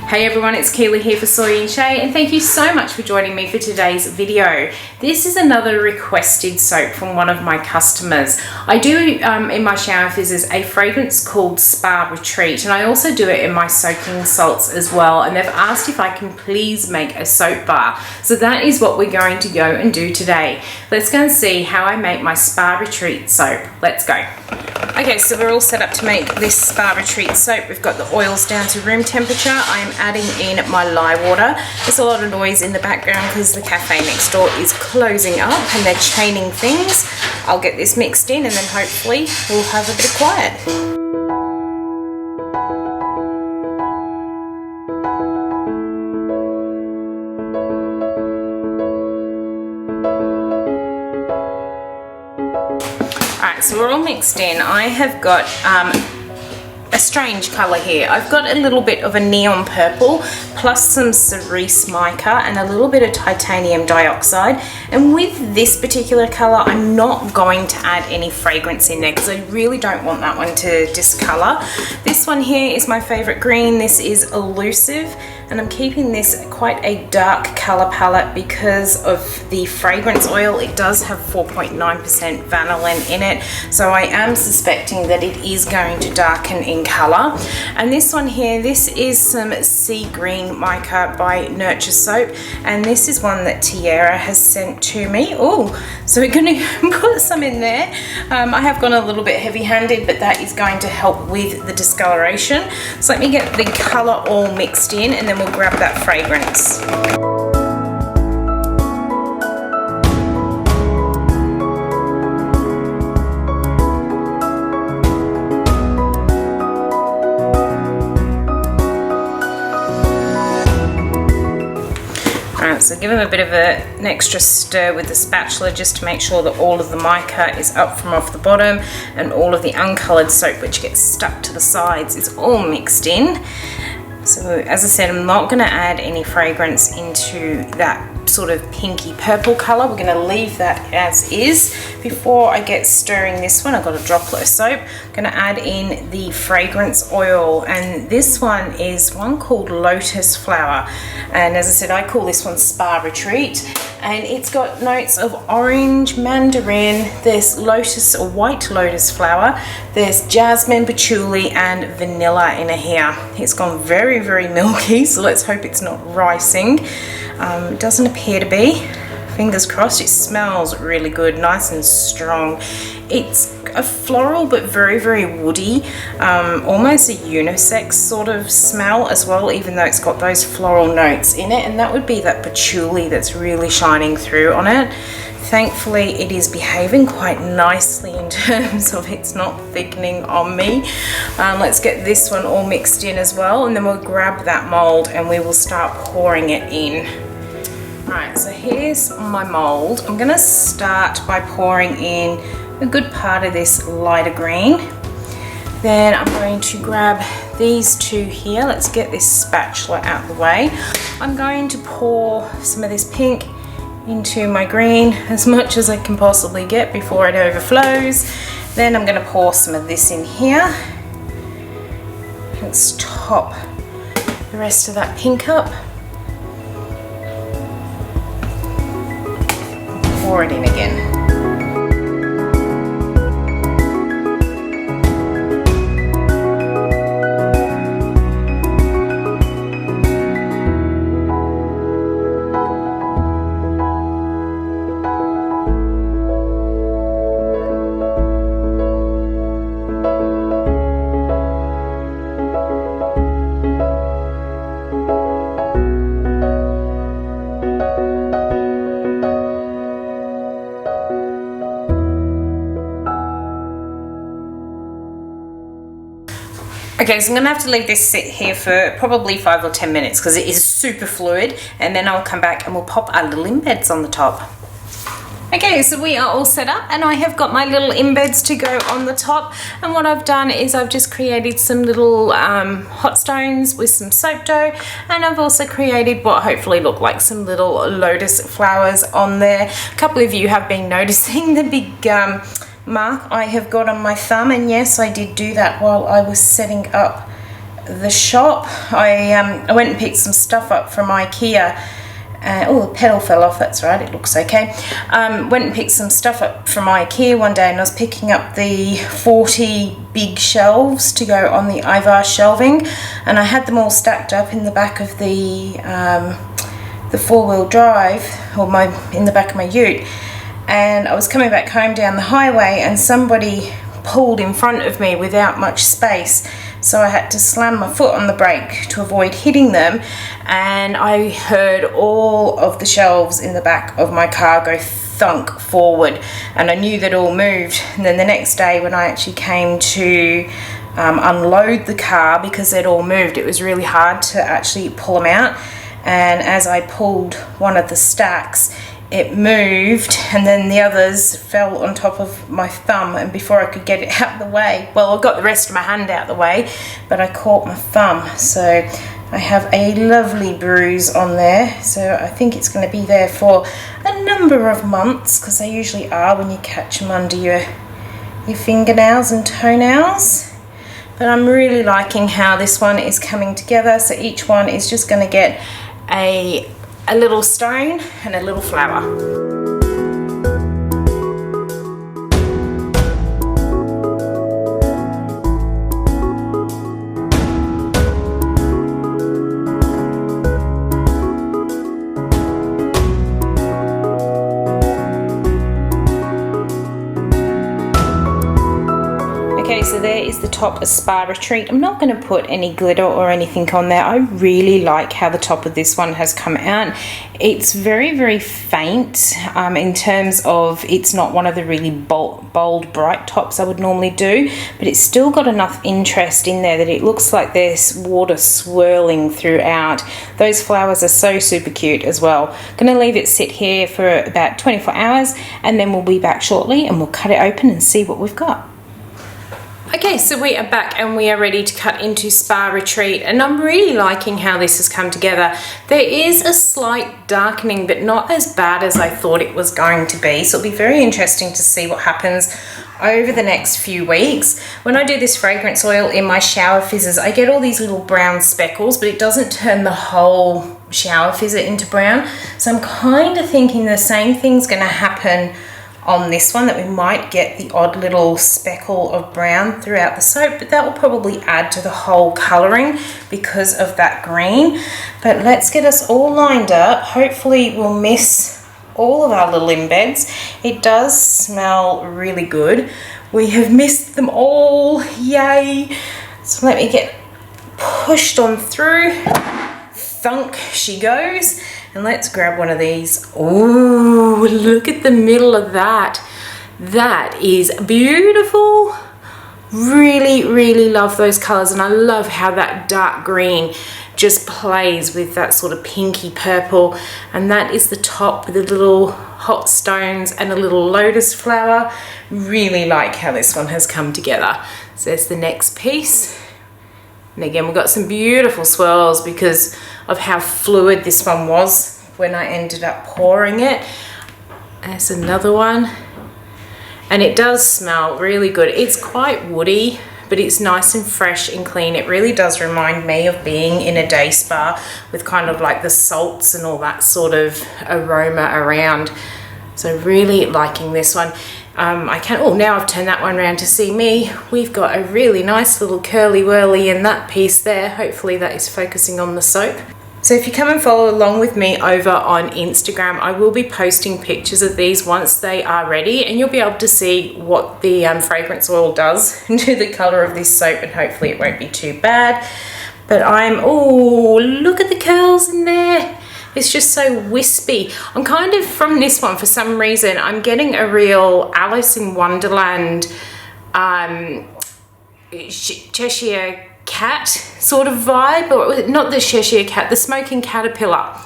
Hey everyone, it's Keely here for Soy and Shay, and thank you so much for joining me for today's video. This is another requested soap from one of my customers. I do in my shower fizzes a fragrance called Spa Retreat, and I also do it in my soaking salts as well, and they've asked if I can please make a soap bar. So that is what we're going to go and do today. Let's go and see how I make my Spa Retreat soap. Let's go. Okay, so we're all set up to make this Spa Retreat soap. We've got the oils down to room temperature. I am adding in my lye water. There's a lot of noise in the background because the cafe next door is closing up and they're chaining things. I'll get this mixed in and then hopefully we'll have a bit of quiet. So we're all mixed in. I have got a strange colour here. I've got a little bit of a neon purple plus some cerise mica and a little bit of titanium dioxide, and with this particular colour I'm not going to add any fragrance in there because I really don't want that one to discolour. This one here is my favourite green. This is Elusive, and I'm keeping this quite a dark colour palette because of the fragrance oil. It does have 4.9% vanillin in it, so I am suspecting that it is going to darken in colour. And this one here, this is some Sea Green Mica by Nurture Soap, and this is one that Tiara has sent to me. Oh, so we're going to put some in there. I have gone a little bit heavy-handed, but that is going to help with the discoloration. So let me get the colour all mixed in and then we'll grab that fragrance. So give them a bit of an extra stir with the spatula just to make sure that all of the mica is up from off the bottom and all of the uncoloured soap which gets stuck to the sides is all mixed in. So as I said, I'm not going to add any fragrance into that sort of pinky purple colour. We're going to leave that as is. Before I get stirring this one, I've got a droplet of soap. I'm going to add in the fragrance oil, and this one is one called Lotus Flower, and as I said, I call this one Spa Retreat, and it's got notes of orange, mandarin, there's lotus or white lotus flower, there's jasmine, patchouli and vanilla in here. It's gone very, very milky, so let's hope it's not ricing. It doesn't appear to be. Fingers crossed. It smells really good, nice and strong. It's a floral but very, very woody, almost a unisex sort of smell as well, even though it's got those floral notes in it, and that would be that patchouli that's really shining through on it. Thankfully it is behaving quite nicely in terms of it's not thickening on me. Let's get this one all mixed in as well, and then we'll grab that mould and we will start pouring it in. Alright, so here's my mould. I'm going to start by pouring in a good part of this lighter green. Then I'm going to grab these two here. Let's get this spatula out of the way. I'm going to pour some of this pink into my green, as much as I can possibly get before it overflows. Then I'm going to pour some of this in here. Let's top the rest of that pink up. Pour it in again. Okay, so I'm going to have to leave this sit here for probably 5 or 10 minutes because it is super fluid, and then I'll come back and we'll pop our little embeds on the top. Okay, so we are all set up and I have got my little embeds to go on the top, and what I've done is I've just created some little hot stones with some soap dough, and I've also created what hopefully look like some little lotus flowers on there. A couple of you have been noticing the big mark I have got on my thumb, and yes, I did do that while I was setting up the shop. I went and picked some stuff up from IKEA. Oh, the pedal fell off, that's right, it looks okay. Went and picked some stuff up from IKEA one day, and I was picking up the 40 big shelves to go on the Ivar shelving, and I had them all stacked up in the back of the four-wheel drive, or in the back of my ute, and I was coming back home down the highway and somebody pulled in front of me without much space. So I had to slam my foot on the brake to avoid hitting them, and I heard all of the shelves in the back of my car go thunk forward, and I knew that all moved. And then the next day when I actually came to unload the car, because they'd all moved, it was really hard to actually pull them out, and as I pulled one of the stacks, it moved, and then the others fell on top of my thumb, and before I could get it out of the way, well, I got the rest of my hand out of the way, but I caught my thumb, so I have a lovely bruise on there. So I think it's going to be there for a number of months, because they usually are when you catch them under your fingernails and toenails. But I'm really liking how this one is coming together. So each one is just going to get a little stone and a little flower. Okay, so there is the top of Spa Retreat. I'm not going to put any glitter or anything on there. I really like how the top of this one has come out. It's very, very faint in terms of it's not one of the really bold, bright tops I would normally do, but it's still got enough interest in there that it looks like there's water swirling throughout. Those flowers are so super cute as well. Going to leave it sit here for about 24 hours, and then we'll be back shortly and we'll cut it open and see what we've got. Okay, so we are back and we are ready to cut into Spa Retreat, and I'm really liking how this has come together. There is a slight darkening, but not as bad as I thought it was going to be, so it'll be very interesting to see what happens over the next few weeks. When I do this fragrance oil in my shower fizzes, I get all these little brown speckles, but it doesn't turn the whole shower fizzer into brown, so I'm kind of thinking the same thing's going to happen on this one, that we might get the odd little speckle of brown throughout the soap, but that will probably add to the whole colouring because of that green. But let's get us all lined up. Hopefully we'll miss all of our little embeds. It does smell really good. We have missed them all, yay. So let me get pushed on through. Thunk she goes. And let's grab one of these. Oh, look at the middle of that. That is beautiful. Really, really love those colors, and I love how that dark green just plays with that sort of pinky purple. And that is the top with the little hot stones and a little lotus flower. Really like how this one has come together. So there's the next piece. And again, we've got some beautiful swirls because of how fluid this one was when I ended up pouring it. There's another one. And it does smell really good. It's quite woody, but it's nice and fresh and clean. It really does remind me of being in a day spa with kind of like the salts and all that sort of aroma around. So really liking this one. Now I've turned that one around to see me. We've got a really nice little curly whirly in that piece there. Hopefully that is focusing on the soap. So if you come and follow along with me over on Instagram, I will be posting pictures of these once they are ready, and you'll be able to see what the fragrance oil does to the colour of this soap, and hopefully it won't be too bad. But oh, look at the curls in there. It's just so wispy. I'm kind of, from this one, for some reason, I'm getting a real Alice in Wonderland Cheshire Cat sort of vibe, or not the Cheshire Cat, the Smoking Caterpillar.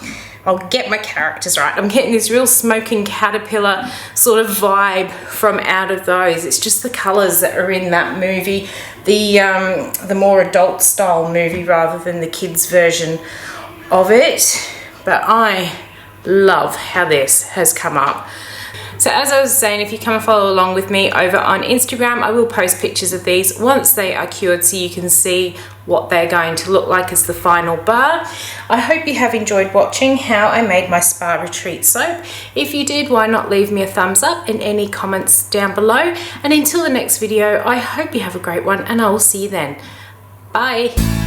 I'll get my characters right. I'm getting this real Smoking Caterpillar sort of vibe from out of those. It's just the colours that are in that movie, the more adult style movie rather than the kids version of it. But I love how this has come up. So as I was saying, if you come and follow along with me over on Instagram, I will post pictures of these once they are cured so you can see what they're going to look like as the final bar. I hope you have enjoyed watching how I made my Spa Retreat soap. If you did, why not leave me a thumbs up and any comments down below. And until the next video, I hope you have a great one and I will see you then. Bye.